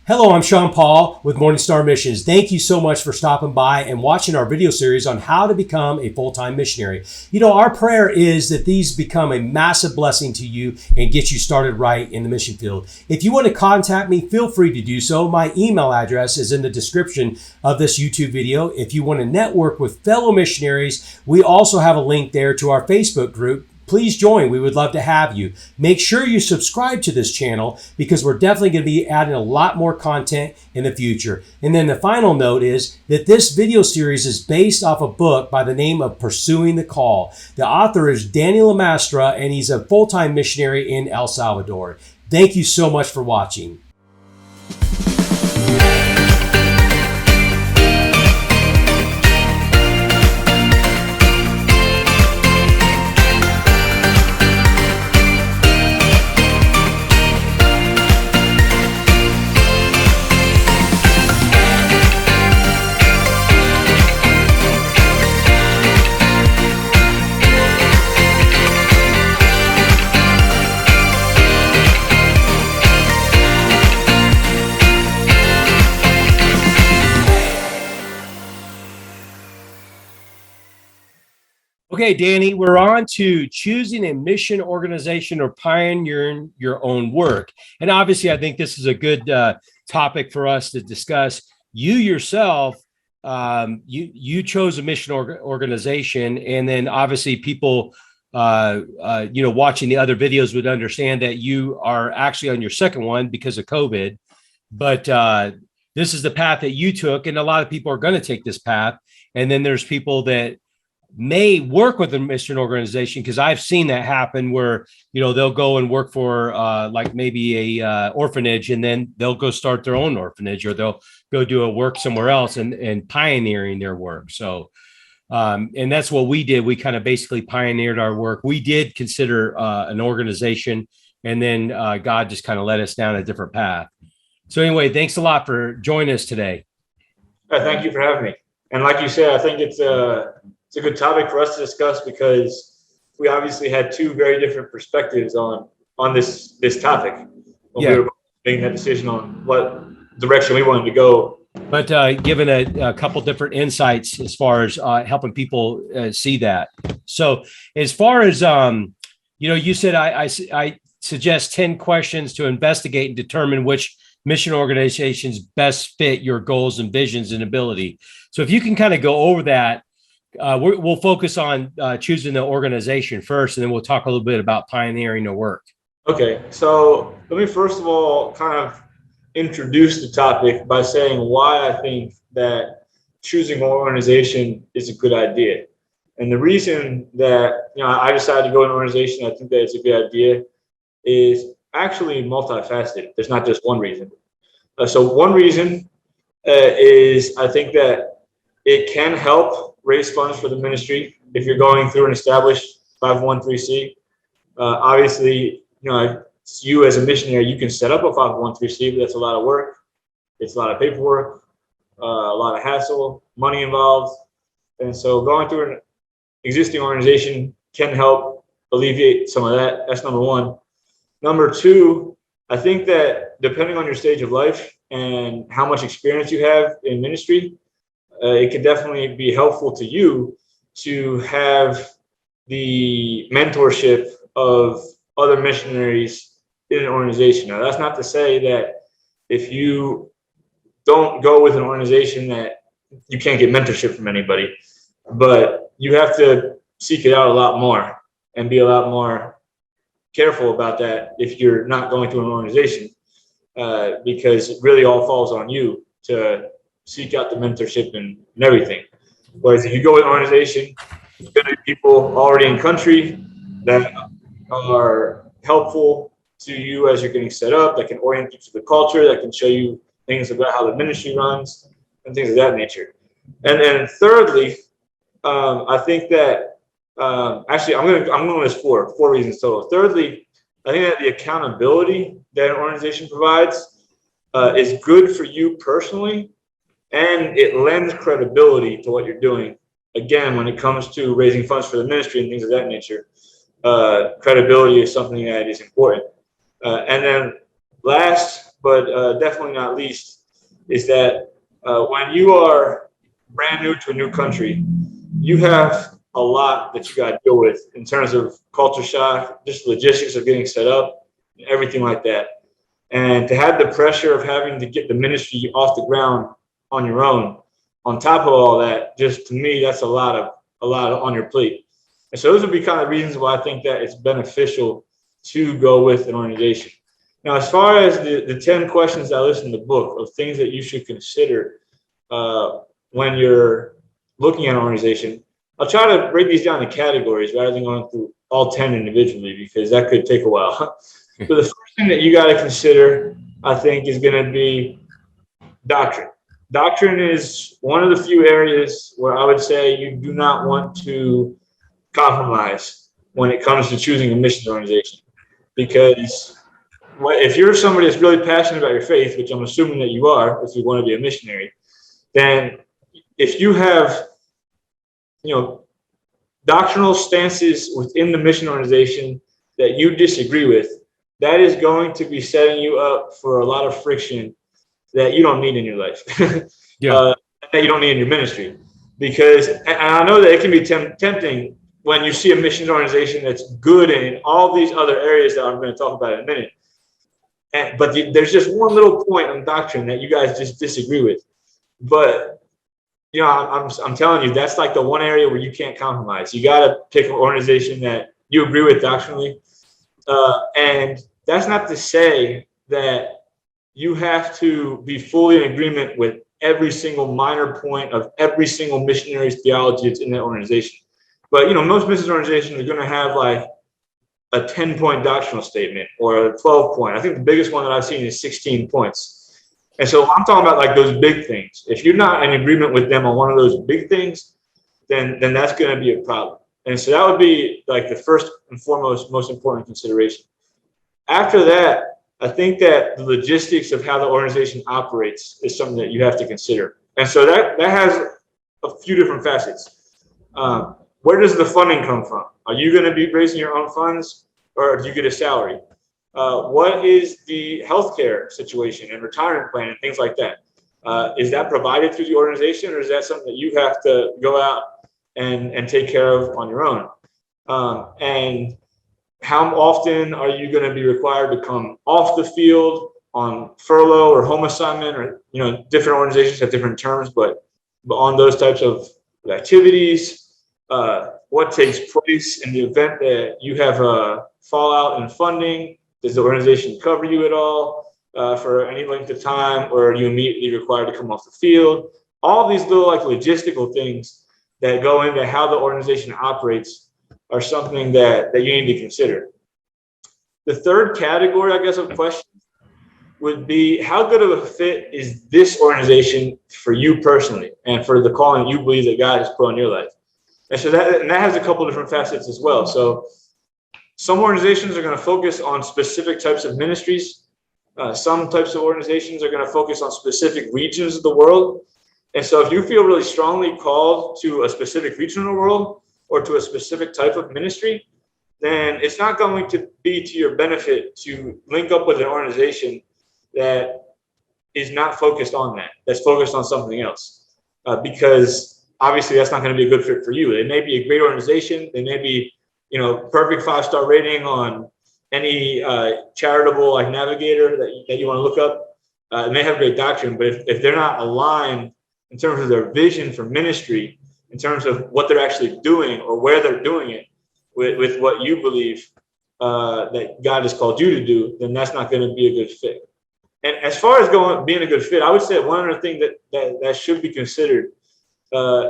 Hello, I'm Sean Paul with Morningstar Missions. Thank you so much for stopping by and watching our video series on how to become a full-time missionary. You know, our prayer is that these become a massive blessing to you and get you started right in the mission field. If you want to contact me, feel free to do so. My email address is in the description of this YouTube video. If you want to network with fellow missionaries, we also have a link there to our Facebook group. Please join. We would love to have you. Make sure you subscribe to this channel because we're definitely going to be adding a lot more content in the future. And then the final note is that this video series is based off a book by the name of Pursuing the Call. The author is Daniel Lamastra, and he's a full-time missionary in El Salvador. Thank you so much for watching. Okay, Danny, we're on to choosing a mission organization or pioneering your own work. And obviously, I think this is a good topic for us to discuss. You yourself, you chose a mission organization, and then obviously people, watching the other videos would understand that you are actually on your second one because of COVID. But this is the path that you took, and a lot of people are going to take this path. And then there's people that may work with a mission organization, because I've seen that happen where, you know, they'll go and work for like maybe a orphanage, and then they'll go start their own orphanage, or they'll go do a work somewhere else and pioneering their work. So and that's what we did. We kind of basically pioneered our work. We did consider an organization, and then God just kind of led us down a different path. So anyway, thanks a lot for joining us today. Thank you for having me. And like you said, I think it's a good topic for us to discuss, because we obviously had two very different perspectives on this topic when we were making that decision on what direction we wanted to go. But given a couple different insights as far as helping people see that. So as far as, you said I suggest 10 questions to investigate and determine which mission organizations best fit your goals and visions and ability. So if you can kind of go over that, we'll focus on choosing the organization first, and then we'll talk a little bit about pioneering the work. Okay, so let me first of all kind of introduce the topic by saying why I think that choosing an organization is a good idea. And the reason that I decided to go in an organization, I think that it's a good idea, is actually multifaceted. There's not just one reason. So one reason is I think that it can help raise funds for the ministry if you're going through an established 501(c)(3). Obviously, you as a missionary, you can set up a 501(c)(3), but that's a lot of work. It's a lot of paperwork, a lot of hassle, money involved. And so going through an existing organization can help alleviate some of that. That's number one. Number two, I think that depending on your stage of life and how much experience you have in ministry, it can definitely be helpful to you to have the mentorship of other missionaries in an organization. Now, that's not to say that if you don't go with an organization that you can't get mentorship from anybody, but you have to seek it out a lot more and be a lot more careful about that if you're not going through an organization, because it really all falls on you to seek out the mentorship and everything. Whereas if you go with an organization, there's going to be people already in country that are helpful to you as you're getting set up, that can orient you to the culture, that can show you things about how the ministry runs and things of that nature. And then thirdly, I think that actually I'm going to list four reasons total. Thirdly, I think that the accountability that an organization provides is good for you personally, and it lends credibility to what you're doing. Again, when it comes to raising funds for the ministry and things of that nature, credibility is something that is important. And then last, but definitely not least, is that when you are brand new to a new country, you have a lot that you got to deal with in terms of culture shock, just logistics of getting set up, everything like that. And to have the pressure of having to get the ministry off the ground on your own, on top of all that, just to me, that's a lot on your plate. And so those would be kind of reasons why I think that it's beneficial to go with an organization. Now, as far as the 10 questions I list in the book of things that you should consider when you're looking at an organization, I'll try to break these down to categories rather than going through all 10 individually, because that could take a while. So the first thing that you got to consider, I think, is going to be doctrine. Doctrine is one of the few areas where I would say you do not want to compromise when it comes to choosing a mission organization. Because if you're somebody that's really passionate about your faith, which I'm assuming that you are, if you want to be a missionary, then if you have, doctrinal stances within the mission organization that you disagree with, that is going to be setting you up for a lot of friction that you don't need in your life, Yeah. that you don't need in your ministry. Because, and I know that it can be tempting when you see a mission organization that's good in all these other areas that I'm going to talk about in a minute. But there's just one little point on doctrine that you guys just disagree with. But I'm telling you, that's like the one area where you can't compromise. You got to pick an organization that you agree with doctrinally. And that's not to say that you have to be fully in agreement with every single minor point of every single missionary's theology that's in that organization. But, most mission organizations are going to have like a 10-point doctrinal statement or a 12-point. I think the biggest one that I've seen is 16 points. And so I'm talking about like those big things. If you're not in agreement with them on one of those big things, then that's going to be a problem. And so that would be like the first and foremost, most important consideration. After that, I think that the logistics of how the organization operates is something that you have to consider. And so that has a few different facets. Where does the funding come from? Are you going to be raising your own funds, or do you get a salary? What is the healthcare situation and retirement plan and things like that? Is that provided through the organization, or is that something that you have to go out and take care of on your own? And how often are you going to be required to come off the field on furlough or home assignment, or different organizations have different terms, but on those types of activities? What takes place in the event that you have a fallout in funding? Does the organization cover you at all for any length of time, or are you immediately required to come off the field? All these little like logistical things that go into how the organization operates are something that you need to consider. The third category, I guess, of questions would be, how good of a fit is this organization for you personally and for the calling you believe that God has put on your life? And so that has a couple different facets as well. So some organizations are going to focus on specific types of ministries. Some types of organizations are going to focus on specific regions of the world. And so if you feel really strongly called to a specific region of the world or to a specific type of ministry, then it's not going to be to your benefit to link up with an organization that is not focused on that, that's focused on something else. Because obviously that's not going to be a good fit for you. They may be a great organization. They may be, perfect 5-star rating on any charitable like navigator that you want to look up. It may have great doctrine, but if they're not aligned in terms of their vision for ministry, in terms of what they're actually doing or where they're doing it with what you believe that God has called you to do, then that's not going to be a good fit. And as far as being a good fit, I would say one other thing that should be considered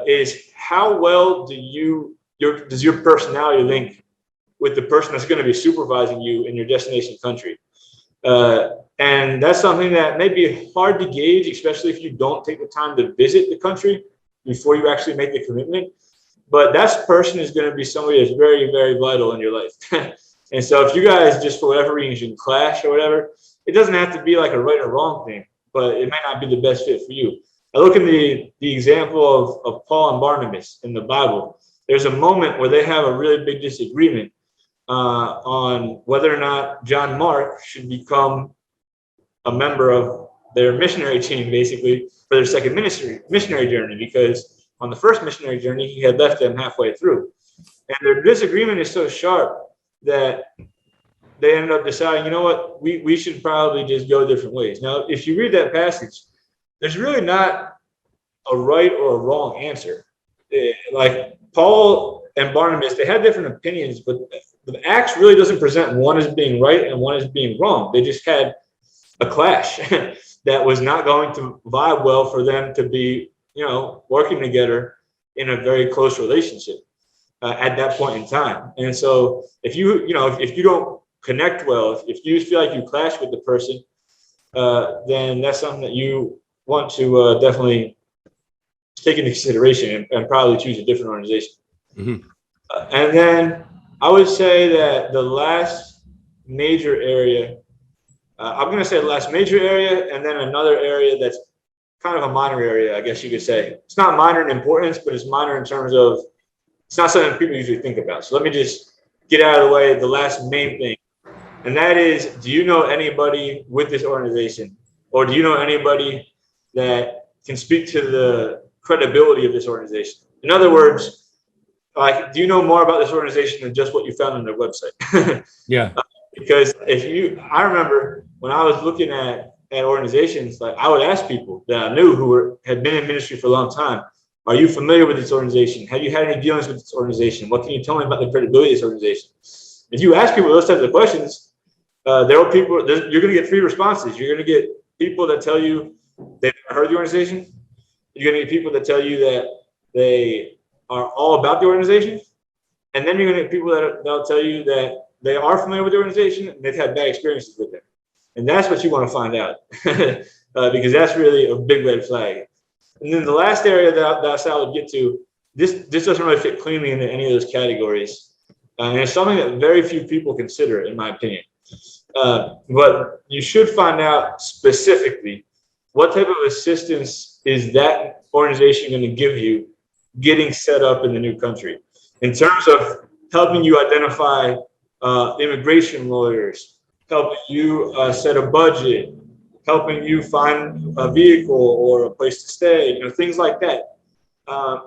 is how well does your personality link with the person that's going to be supervising you in your destination country. And that's something that may be hard to gauge, especially if you don't take the time to visit the country before you actually make the commitment. But that person is going to be somebody that's very, very vital in your life. And so if you guys just for whatever reason clash or whatever, it doesn't have to be like a right or wrong thing, but it may not be the best fit for you. I look at the example of Paul and Barnabas in the Bible. There's a moment where they have a really big disagreement on whether or not John Mark should become a member of their missionary team, basically, for their second missionary journey, because on the first missionary journey, he had left them halfway through. And their disagreement is so sharp that they ended up deciding, you know what, we should probably just go different ways. Now, if you read that passage, there's really not a right or a wrong answer. Like Paul and Barnabas, they had different opinions, but the Acts really doesn't present one as being right and one as being wrong. They just had a clash that was not going to vibe well for them to be, working together in a very close relationship at that point in time. And so if you don't connect well, if you feel like you clash with the person, then that's something that you want to definitely take into consideration and probably choose a different organization. Mm-hmm. And then I would say that the last major area, I'm going to say the last major area, and then another area that's kind of a minor area, I guess you could say. It's not minor in importance, but it's minor in terms of it's not something people usually think about. So let me just get out of the way the last main thing. And that is, do you know anybody with this organization? Or do you know anybody that can speak to the credibility of this organization? In other words, like, do you know more about this organization than just what you found on their website? Yeah. Because I remember when I was looking at organizations, like I would ask people that I knew who had been in ministry for a long time, are you familiar with this organization? Have you had any dealings with this organization? What can you tell me about the credibility of this organization? If you ask people those types of questions, you're going to get three responses. You're going to get people that tell you they've never heard the organization. You're going to get people that tell you that they are all about the organization. And then you're going to get people that'll tell you that they are familiar with the organization and they've had bad experiences with it. And that's what you want to find out because that's really a big red flag. And then the last area that I would get to, this doesn't really fit cleanly into any of those categories. And it's something that very few people consider, in my opinion. But you should find out specifically what type of assistance is that organization going to give you getting set up in the new country in terms of helping you identify immigration lawyers, helping you set a budget, helping you find a vehicle or a place to stay, things like that.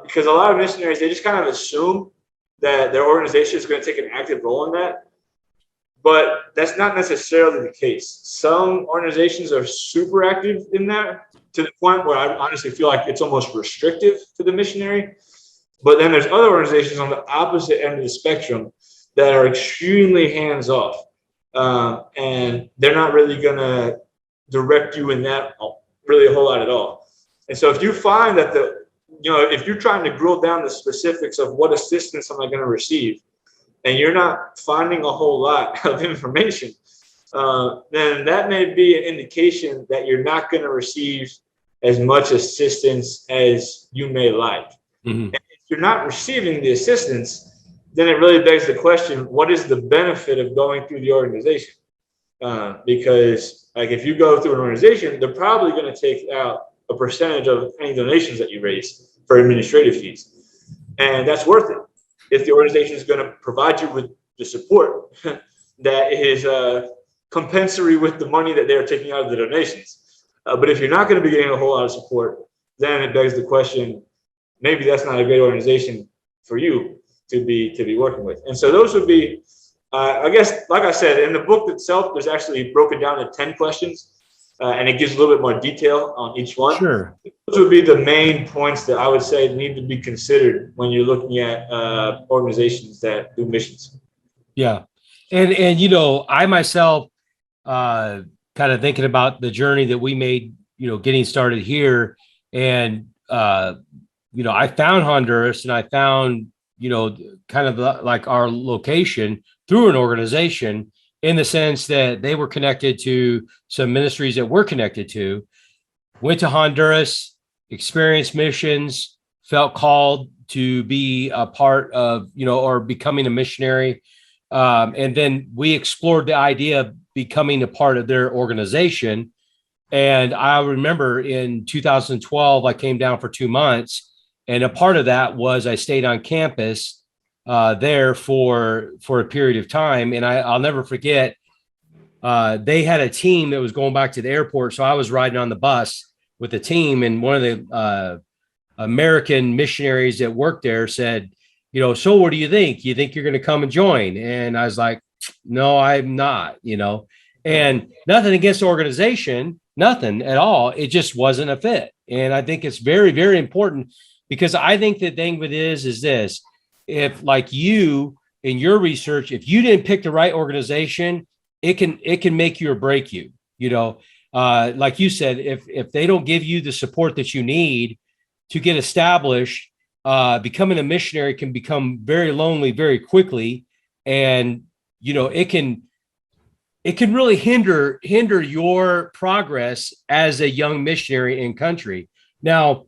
Because a lot of missionaries, they just kind of assume that their organization is going to take an active role in that. But that's not necessarily the case. Some organizations are super active in that to the point where I honestly feel like it's almost restrictive to the missionary. But then there's other organizations on the opposite end of the spectrum that are extremely hands-off. And they're not really going to direct you in that really a whole lot at all. And so if you find that if you're trying to drill down the specifics of what assistance am I going to receive, and you're not finding a whole lot of information, then that may be an indication that you're not going to receive as much assistance as you may like. Mm-hmm. And if you're not receiving the assistance, then it really begs the question, what is the benefit of going through the organization? Because like if you go through an organization, they're probably going to take out a percentage of any donations that you raise for administrative fees. And that's worth it if the organization is going to provide you with the support that is compensatory with the money that they're taking out of the donations. But if you're not going to be getting a whole lot of support, then it begs the question, maybe that's not a great organization for you to be working with. And so those would be, I guess, like I said, in the book itself, there's actually broken down to 10 questions. And it gives a little bit more detail on each one. Sure. Those would be the main points that I would say need to be considered when you're looking at organizations that do missions. Yeah. And I myself, kind of thinking about the journey that we made, getting started here. And, I found Honduras and I found, kind of like our location through an organization, in the sense that they were connected to some ministries that we're connected to, went to Honduras, experienced missions, felt called to be a part of, or becoming a missionary. And then we explored the idea of becoming a part of their organization. And I remember in 2012, I came down for 2 months, and a part of that was I stayed on campus there for a period of time. And I'll never forget, they had a team that was going back to the airport. So I was riding on the bus with the team, and one of the American missionaries that worked there said, so what do you think? You think you're going to come and join? And I was like, no, I'm not, and nothing against the organization, nothing at all. It just wasn't a fit. And I think it's very, very important, because I think the thing with it is this: if, like you in your research, if you didn't pick the right organization, it can make you or break you. Like you said, if they don't give you the support that you need to get established, becoming a missionary can become very lonely very quickly, and it can really hinder your progress as a young missionary in country. Now,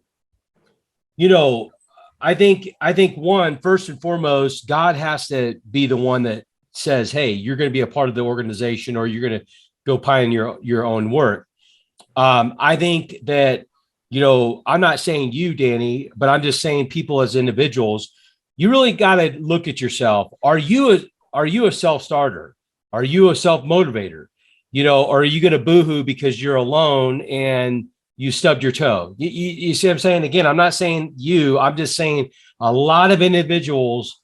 I think one, first and foremost, God has to be the one that says, hey, you're going to be a part of the organization, or you're going to go pioneer your own work. I think that, I'm not saying you, Danny, but I'm just saying people as individuals, you really got to look at yourself. Are you a self-starter? Are you a self-motivator? Or are you going to boohoo because you're alone and you stubbed your toe? You see what I'm saying? Again, I'm not saying you, I'm just saying a lot of individuals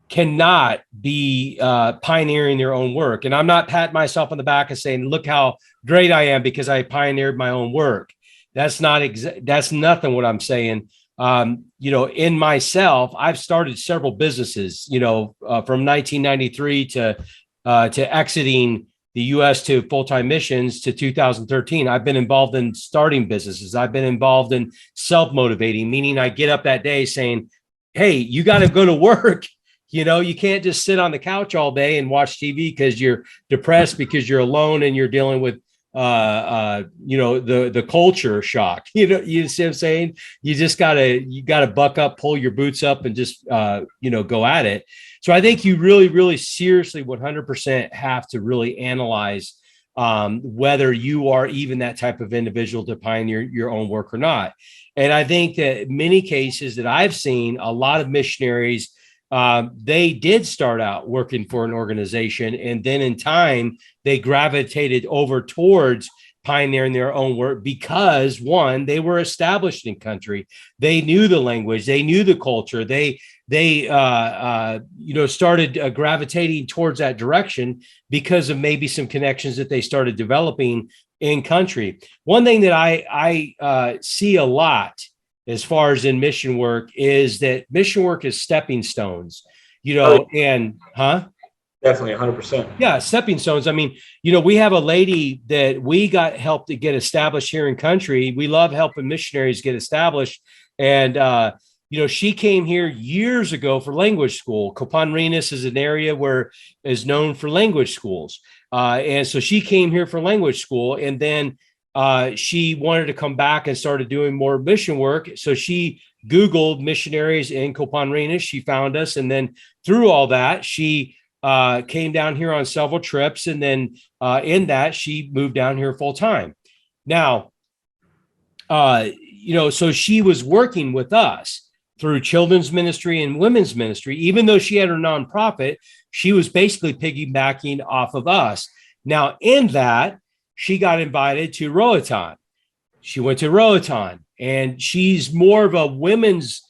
cannot be pioneering their own work. And I'm not patting myself on the back and saying, look how great I am because I pioneered my own work. That's nothing what I'm saying. In myself, I've started several businesses, from 1993 to exiting the U.S. to full-time missions to 2013. I've been involved in starting businesses. I've been involved in self-motivating, meaning I get up that day saying, hey, you got to go to work. You can't just sit on the couch all day and watch TV because you're depressed, because you're alone and you're dealing with the culture shock. You see what I'm saying? You gotta buck up, pull your boots up, and just go at it. So I think you really, really seriously 100% have to really analyze whether you are even that type of individual to pioneer your own work or not. And I think that many cases that I've seen, a lot of missionaries, they did start out working for an organization, and then in time they gravitated over towards pioneering their own work because, one, they were established in country, they knew the language, they knew the culture, they started gravitating towards that direction because of maybe some connections that they started developing in country. One thing that I see a lot as far as in mission work is that mission work is stepping stones, and definitely 100%. Yeah, stepping stones. I mean, we have a lady that we got help to get established here in country. We love helping missionaries get established. And, she came here years ago for language school. Copanrinas is an area where is known for language schools. And so she came here for language school, and then she wanted to come back and started doing more mission work. So she Googled missionaries in Copanrinas. She found us. And then through all that, she came down here on several trips. And then in that, she moved down here full time. Now, so she was working with us through children's ministry and women's ministry. Even though she had her nonprofit, she was basically piggybacking off of us. Now, in that, she got invited to Roatan. She went to Roatan, and she's more of a women's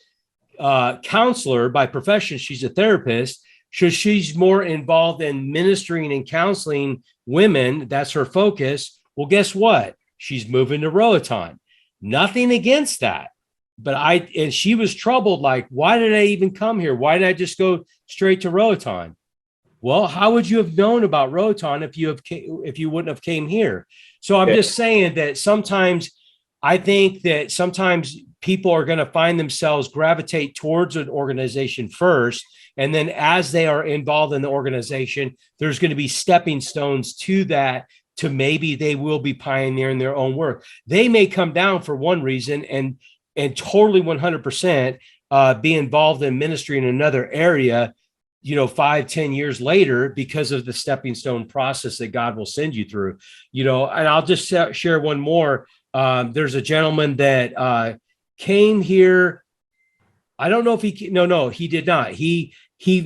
counselor by profession. She's a therapist. So she's more involved in ministering and counseling women. That's her focus. Well, guess what? She's moving to Roatan. Nothing against that. But she was troubled, like, why did I even come here? Why did I just go straight to Roatan? Well, how would you have known about Roatan if you wouldn't have came here? So I'm just saying that sometimes I think that sometimes people are going to find themselves gravitate towards an organization first. And then as they are involved in the organization, there's going to be stepping stones to that, to maybe they will be pioneering their own work. They may come down for one reason and totally 100% be involved in ministry in another area, 5-10 years later, because of the stepping stone process that God will send you through, and I'll just share one more. There's a gentleman that came here. I don't know if he did not. He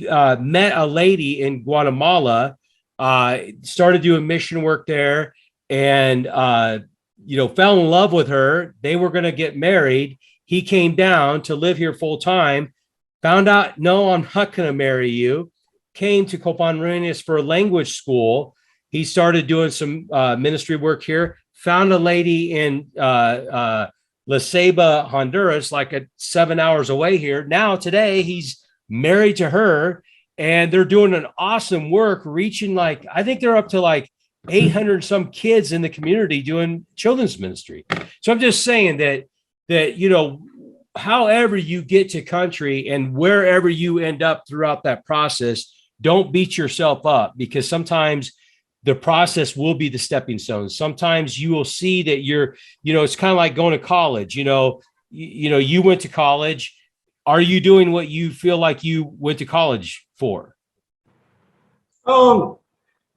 met a lady in Guatemala started doing mission work there, and fell in love with her. They were going to get married. He came down to live here full time, found out, no, I'm not going to marry you. Came to Copan Ruinas for a language school. He started doing some ministry work here, found a lady in La Ceiba, Honduras, like 7 hours away here. Now, today, he's married to her, and they're doing an awesome work, reaching I think they're up to 800 some kids in the community doing children's ministry. So I'm just saying that however you get to country and wherever you end up throughout that process, don't beat yourself up, because sometimes the process will be the stepping stones. Sometimes you will see that it's kind of like going to college. You went to college. Are you doing what you feel like you went to college for?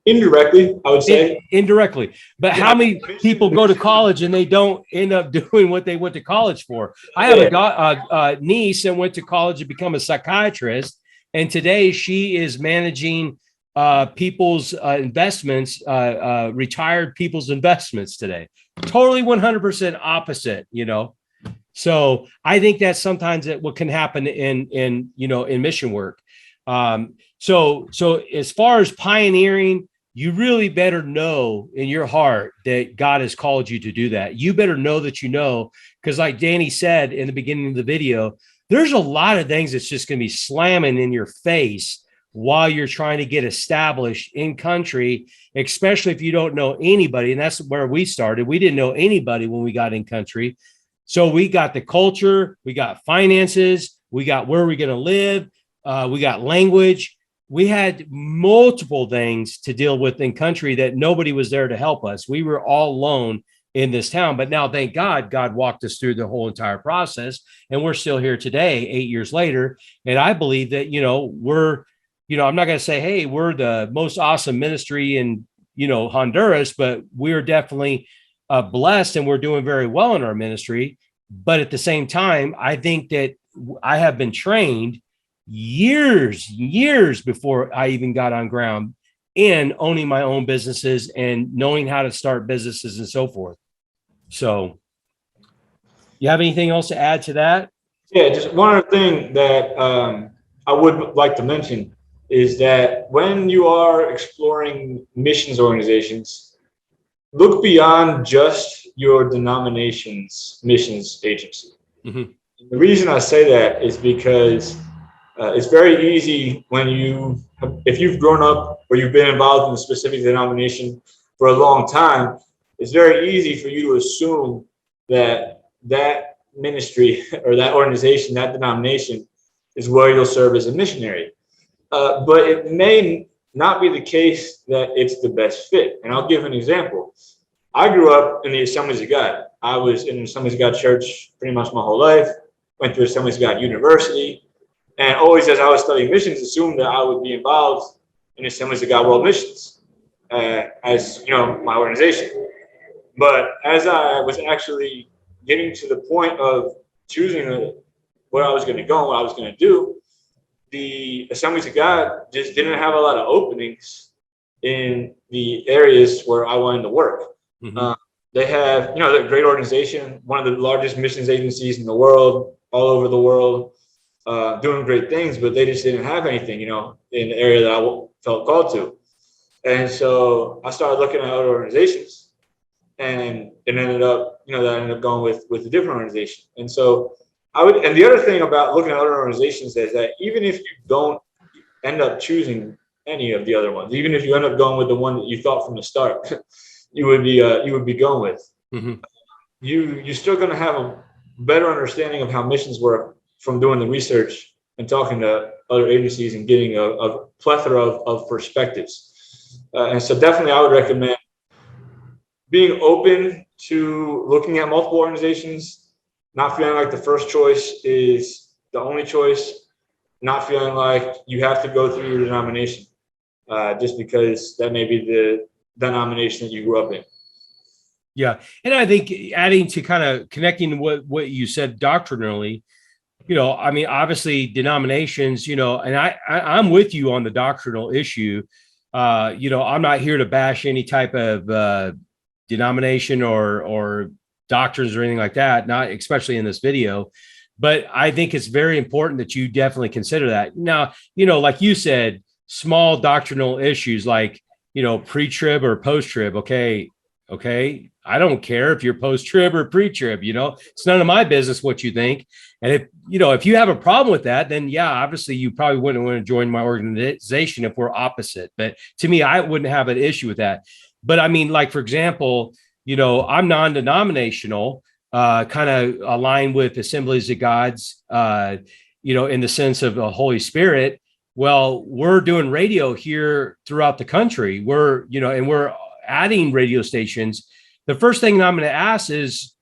Indirectly, I would say. Indirectly. But how many people go to college and they don't end up doing what they went to college for? I have a niece that went to college to become a psychiatrist, and today she is managing people's investments, retired people's investments today. Totally 100% opposite, So I think that sometimes what can happen in mission work. So as far as pioneering, you really better know in your heart that God has called you to do that. You better know that because like Danny said in the beginning of the video, there's a lot of things that's just going to be slamming in your face while you're trying to get established in country, especially if you don't know anybody. And that's where we started. We didn't know anybody when we got in country. So we got the culture, we got finances, we got where we're going to live, we got language. We had multiple things to deal with in country that nobody was there to help us. We were all alone in this town. But now, thank God, God walked us through the whole entire process, and we're still here today, 8 years later. And I believe that, we're, I'm not going to say, hey, we're the most awesome ministry in, Honduras, but we're definitely blessed, and we're doing very well in our ministry. But at the same time, I think that I have been trained years before I even got on ground in owning my own businesses and knowing how to start businesses and so forth. So you have anything else to add to that? Yeah, just one other thing that I would like to mention is that when you are exploring missions organizations, look beyond just your denomination's missions agency. Mm-hmm. The reason I say that is because it's very easy if you've grown up or you've been involved in a specific denomination for a long time, it's very easy for you to assume that ministry or that organization, that denomination is where you'll serve as a missionary. But it may not be the case that it's the best fit. And I'll give an example. I grew up in the Assemblies of God. I was in the Assemblies of God church pretty much my whole life, went to Assemblies of God University, and always as I was studying missions, assumed that I would be involved in Assemblies of God World Missions as my organization. But as I was actually getting to the point of choosing where I was going to go and what I was going to do, the Assemblies of God just didn't have a lot of openings in the areas where I wanted to work. Mm-hmm. They have, they're a great organization, one of the largest missions agencies in the world, all over the world, doing great things, but they just didn't have anything, in the area that I felt called to. And so I started looking at other organizations, and it ended up, that I ended up going with a different organization. And so and the other thing about looking at other organizations is that even if you don't end up choosing any of the other ones, even if you end up going with the one that you thought from the start, you would be going with, mm-hmm. You're still going to have a better understanding of how missions work from doing the research and talking to other agencies and getting a plethora of perspectives. And so definitely I would recommend being open to looking at multiple organizations, not feeling like the first choice is the only choice, not feeling like you have to go through your denomination just because that may be the denomination that you grew up in. Yeah. And I think adding to kind of connecting what you said doctrinally, obviously denominations, and I'm with you on the doctrinal issue. I'm not here to bash any type of denomination or doctrines or anything like that, not especially in this video. But I think it's very important that you definitely consider that. Now, like you said, small doctrinal issues like, pre-trib or post-trib. Okay. I don't care if you're post-trib or pre-trib, it's none of my business what you think. And if you have a problem with that, then yeah, obviously you probably wouldn't want to join my organization if we're opposite. But to me, I wouldn't have an issue with that. But I mean, like, for example, I'm non-denominational, kind of aligned with Assemblies of God's, in the sense of the Holy Spirit. Well, we're doing radio here throughout the country. And we're adding radio stations. The first thing I'm going to ask is,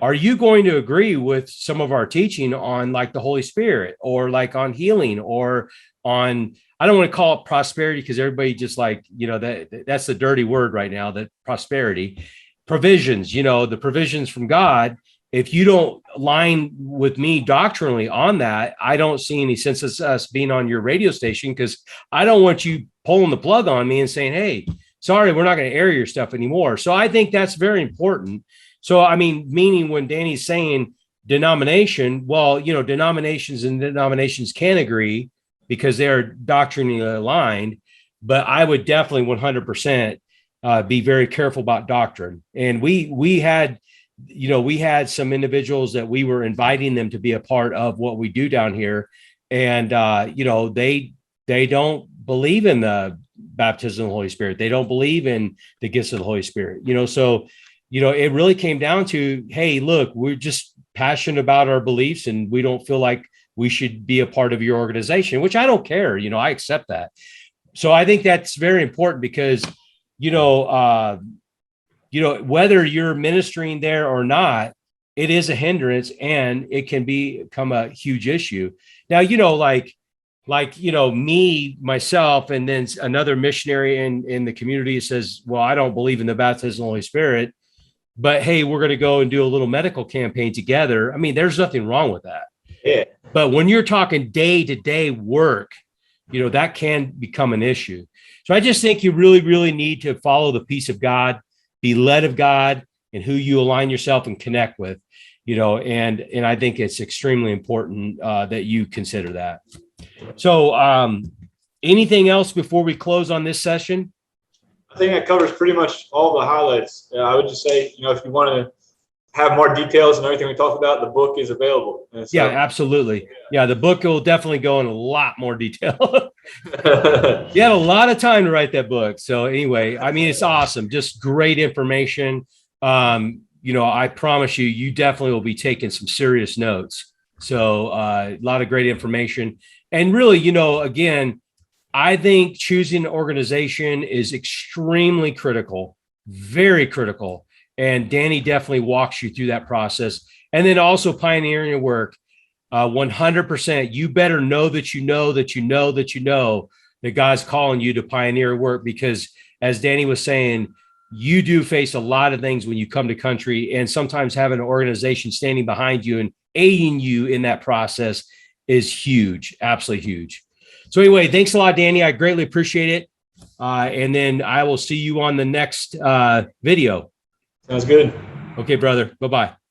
are you going to agree with some of our teaching on like the Holy Spirit or like on healing or on, I don't want to call it prosperity because everybody just like, that's the dirty word right now, that prosperity, provisions, the provisions from God. If you don't align with me doctrinally on that, I don't see any sense of us being on your radio station, because I don't want you pulling the plug on me and saying, hey, sorry, we're not going to air your stuff anymore. So I think that's very important. So, I mean, meaning when Danny's saying denomination, well, denominations and denominations can agree because they are doctrinally aligned, but I would definitely 100% be very careful about doctrine. And we had some individuals that we were inviting them to be a part of what we do down here. And, they don't believe in the baptism of the Holy Spirit. They don't believe in the gifts of the Holy Spirit, so it really came down to, hey, look, we're just passionate about our beliefs and we don't feel like we should be a part of your organization, which I don't care. I accept that. So I think that's very important because, whether you're ministering there or not, it is a hindrance and it can become a huge issue. Now, me, myself, and then another missionary in the community says, well, I don't believe in the baptism of the Holy Spirit, but hey, we're going to go and do a little medical campaign together. I mean, there's nothing wrong with that. Yeah. But when you're talking day-to-day work, that can become an issue. So I just think you really, really need to follow the peace of God, be led of God, and who you align yourself and connect with, and I think it's extremely important that you consider that. So anything else before we close on this session? I think that covers pretty much all the highlights. I would just say, if you want to have more details and everything we talked about, the book is available. So, yeah, absolutely. Yeah, the book will definitely go in a lot more detail. You had a lot of time to write that book. So anyway, I mean, it's awesome. Just great information. I promise you definitely will be taking some serious notes. So a lot of great information. And really, again, I think choosing an organization is extremely critical, very critical. And Danny definitely walks you through that process. And then also pioneering your work, 100%. You better know that God's calling you to pioneer work, because as Danny was saying, you do face a lot of things when you come to country, and sometimes having an organization standing behind you and aiding you in that process is huge, absolutely huge. So anyway, thanks a lot, Danny. I greatly appreciate it. And then I will see you on the next video. Sounds good. Okay, brother. Bye-bye.